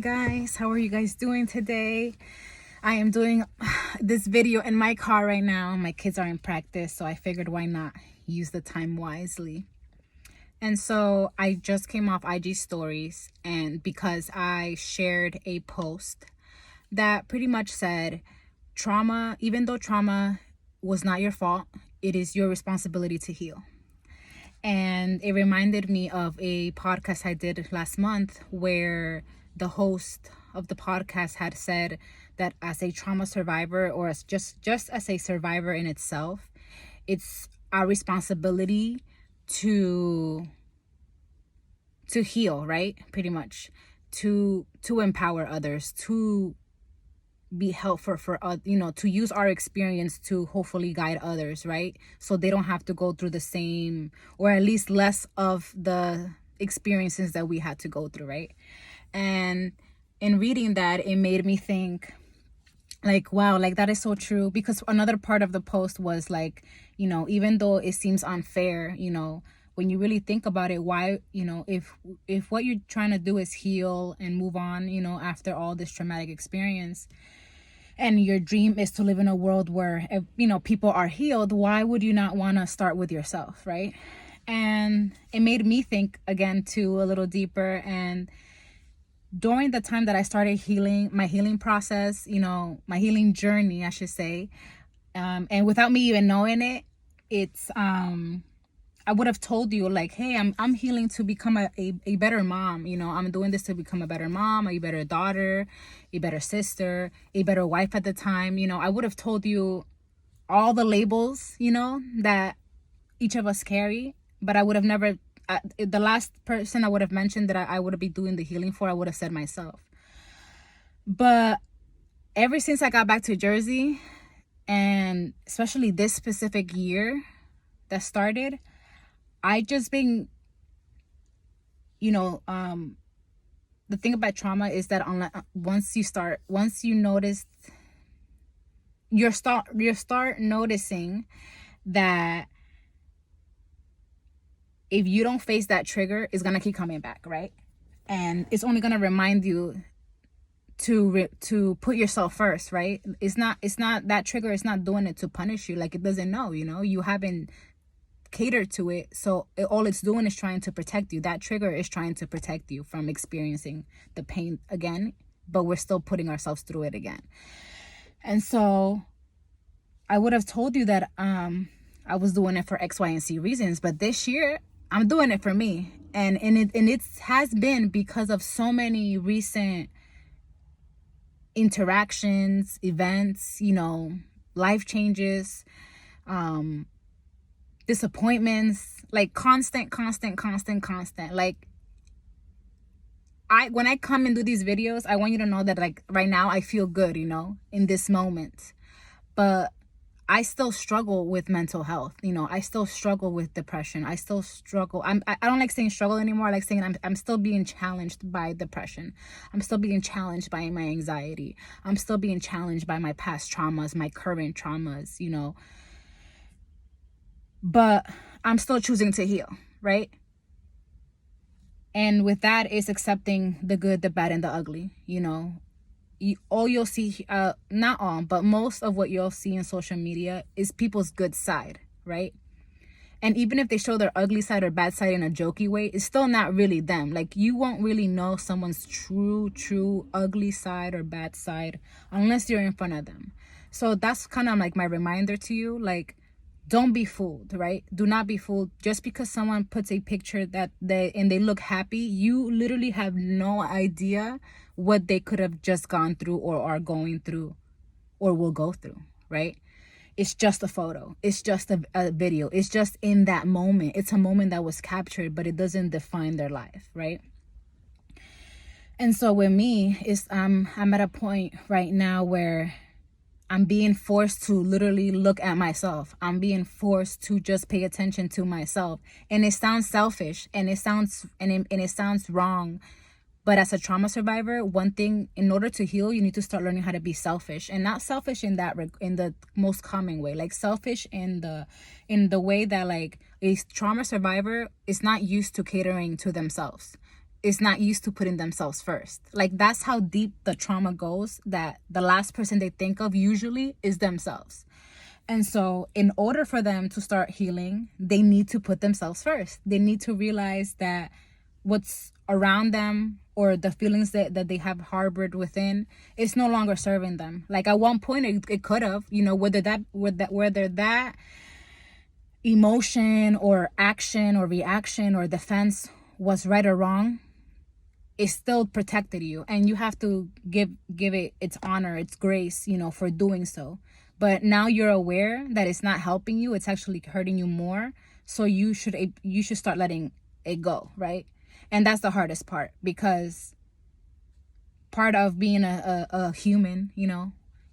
Guys, how are you guys doing today? I am doing this video in my car right now. My kids are in practice, so I figured why not use the time wisely. And so I just came off IG stories, and because I shared a post that pretty much said trauma, even though trauma was not your fault, it is your responsibility to heal. And it reminded me of a podcast I did last month where the host of the podcast had said that as a trauma survivor, or as just as a survivor in itself, it's our responsibility to heal, right? Pretty much to empower others, to be helpful for to use our experience to hopefully guide others, right? So they don't have to go through the same, or at least less of the experiences that we had to go through, right? And in reading that, it made me think, like, wow, like that is so true. Because another part of the post was like, even though it seems unfair, when you really think about it, why, if what you're trying to do is heal and move on, after all this traumatic experience, and your dream is to live in a world where, people are healed, why would you not want to start with yourself, right? And it made me think again too, a little deeper. And during the time that I started my healing process, my healing journey, I should say, and without me even knowing it, it's I would have told you, like, hey, I'm healing to become a better mom. I'm doing this to become a better mom, a better daughter, a better sister, a better wife at the time. I would have told you all the labels, that each of us carry, but I would have never, the last person I would have mentioned that I would be doing the healing for, I would have said myself. But ever since I got back to Jersey, and especially this specific year that started, I just been, the thing about trauma is that once you notice, you start noticing that if you don't face that trigger, it's gonna keep coming back, right? And it's only gonna remind you to put yourself first, right? It's not that trigger is not doing it to punish you. Like, it doesn't know, you haven't catered to it, so all it's doing is trying to protect you. That trigger is trying to protect you from experiencing the pain again, but we're still putting ourselves through it again. And so I would have told you that I was doing it for X, Y, and Z reasons, but this year I'm doing it for me, and it has been because of so many recent interactions, events, life changes, disappointments, like constant. Like, when I come and do these videos, I want you to know that, like, right now I feel good, in this moment. But I still struggle with mental health. I still struggle with depression. I still struggle. I don't like saying struggle anymore. I like saying I'm still being challenged by depression. I'm still being challenged by my anxiety. I'm still being challenged by my past traumas, my current traumas, But I'm still choosing to heal, right? And with that is accepting the good, the bad, and the ugly. All you'll see, not all, but most of what you'll see in social media is people's good side, right? And even if they show their ugly side or bad side in a jokey way, it's still not really them. Like, you won't really know someone's true ugly side or bad side unless you're in front of them. So that's kind of like my reminder to you, like, don't be fooled, right? Do not be fooled. Just because someone puts a picture that they look happy, you literally have no idea what they could have just gone through, or are going through, or will go through, right? It's just a photo. It's just a video. It's just in that moment. It's a moment that was captured, but it doesn't define their life, right? And so with me, I'm at a point right now where I'm being forced to literally look at myself. I'm being forced to just pay attention to myself. And it sounds selfish, and it sounds wrong. But as a trauma survivor, one thing, in order to heal, you need to start learning how to be selfish, and not selfish in the most common way, like selfish in the way that, like, a trauma survivor is not used to catering to themselves. is not used to putting themselves first. Like, that's how deep the trauma goes, that the last person they think of usually is themselves. And so in order for them to start healing, they need to put themselves first. They need to realize that what's around them, or the feelings that they have harbored within, is no longer serving them. Like, at one point it could have, whether that emotion or action or reaction or defense was right or wrong, it still protected you, and you have to give it its honor, its grace, for doing so. But now you're aware that it's not helping you, it's actually hurting you more. So you should start letting it go, right? And that's the hardest part, because part of being a human,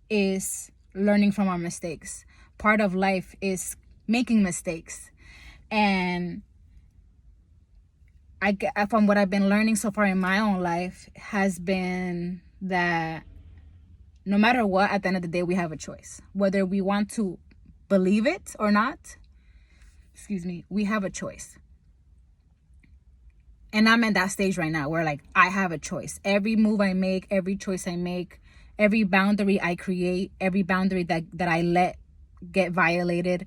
is learning from our mistakes. Part of life is making mistakes. And from what I've been learning so far in my own life, has been that no matter what, at the end of the day, we have a choice. Whether we want to believe it or not, we have a choice. And I'm in that stage right now where, like, I have a choice. Every move I make, every choice I make, every boundary I create, every boundary that I let get violated,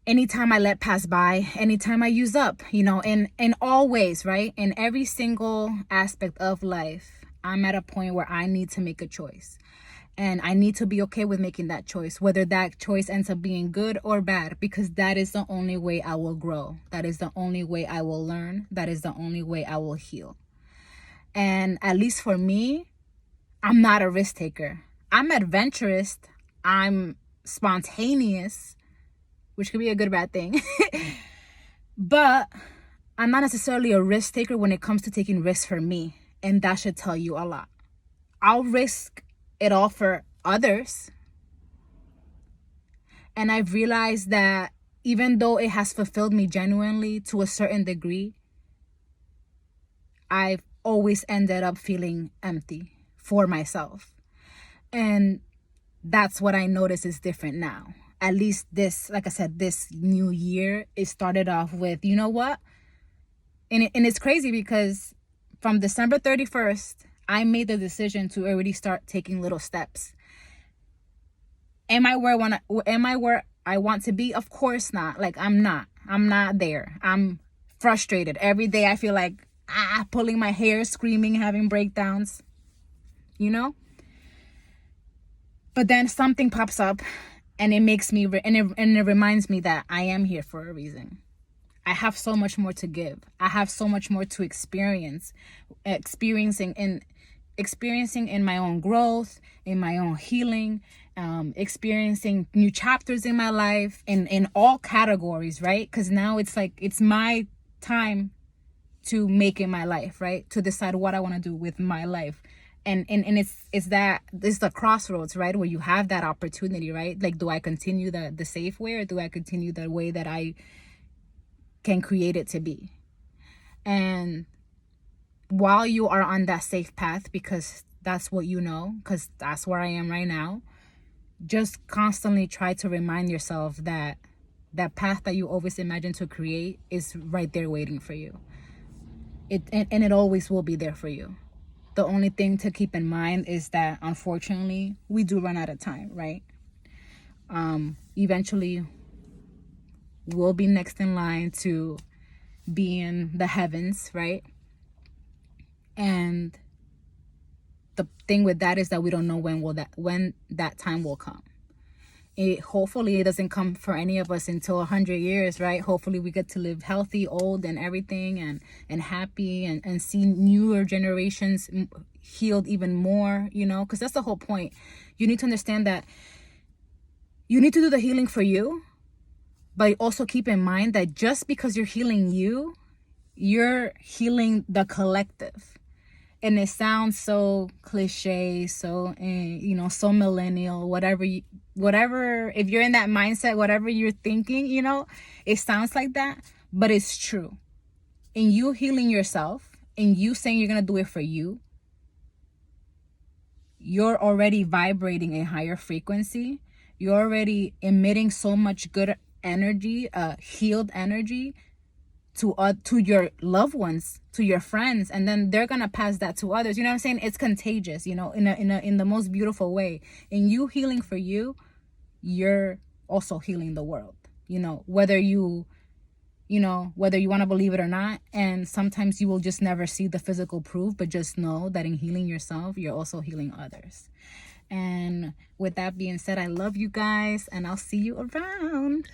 anytime I let pass by, anytime I use up, in all ways, right? In every single aspect of life, I'm at a point where I need to make a choice. And I need to be okay with making that choice, whether that choice ends up being good or bad, because that is the only way I will grow. That is the only way I will learn. That is the only way I will heal. And at least for me, I'm not a risk taker. I'm adventurous. I'm spontaneous, which could be a good or bad thing. But I'm not necessarily a risk taker when it comes to taking risks for me. And that should tell you a lot. I'll risk it all for others. And I've realized that even though it has fulfilled me genuinely to a certain degree, I've always ended up feeling empty for myself. And that's what I notice is different now. At least this, like I said, this new year, it started off with, you know what? And it's crazy because from December 31st, I made the decision to already start taking little steps. Am I where I want to be? Of course not. Like, I'm not there. I'm frustrated. Every day I feel like pulling my hair, screaming, having breakdowns, But then something pops up and it makes me, and it reminds me that I am here for a reason. I have so much more to give. I have so much more to experiencing in my own growth, in my own healing, experiencing new chapters in my life, in all categories, right? Because now it's like, it's my time to make it my life, right? To decide what I want to do with my life. And it's the crossroads, right? Where you have that opportunity, right? Like, do I continue the safe way, or do I continue the way that I can create it to be? And while you are on that safe path, because that's what because that's where I am right now, just constantly try to remind yourself that that path that you always imagine to create is right there waiting for you. And it always will be there for you. The only thing to keep in mind is that, unfortunately, we do run out of time, right? Eventually we'll be next in line to be in the heavens, right? And the thing with that is that we don't know when that time will come. Hopefully it doesn't come for any of us until 100 years, right? Hopefully we get to live healthy, old, and everything, and happy, and see newer generations healed even more, because that's the whole point. You need to understand that you need to do the healing for you, but also keep in mind that just because you're healing you, you're healing the collective. And it sounds so cliche, so so millennial, whatever, if you're in that mindset, whatever you're thinking, it sounds like that, but it's true. In you healing yourself, in you saying you're gonna do it for you, you're already vibrating a higher frequency. You're already emitting so much good energy, healed energy, to your loved ones, to your friends, and then they're gonna pass that to others. You know what I'm saying? It's contagious, you know, in the most beautiful way. In you healing for you, you're also healing the world, you know, whether you want to believe it or not. And sometimes you will just never see the physical proof, but just know that in healing yourself, you're also healing others. And with that being said, I love you guys, and I'll see you around.